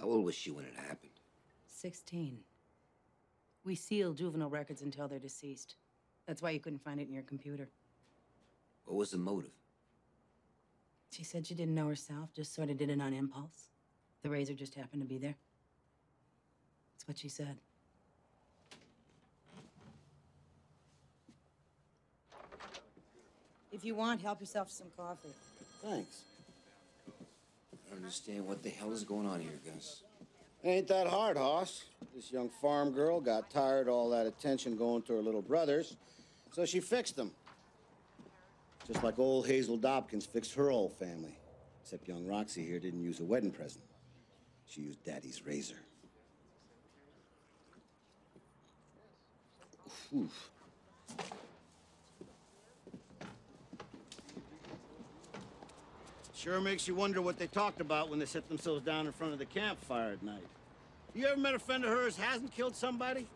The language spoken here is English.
How old was she when it happened? 16. We seal juvenile records until they're deceased. That's why you couldn't find it in your computer. What was the motive? She said she didn't know herself, just sort of did it on impulse. The razor just happened to be there. That's what she said. If you want, help yourself to some coffee. Thanks. I don't understand what the hell is going on here, Gus. Ain't that hard, Hoss. This young farm girl got tired of all that attention going to her little brothers, so she fixed them. Just like old Hazel Dobkins fixed her old family. Except young Roxy here didn't use a wedding present. She used Daddy's razor. Oof. Sure makes you wonder what they talked about when they set themselves down in front of the campfire at night. You ever met a friend of hers hasn't killed somebody?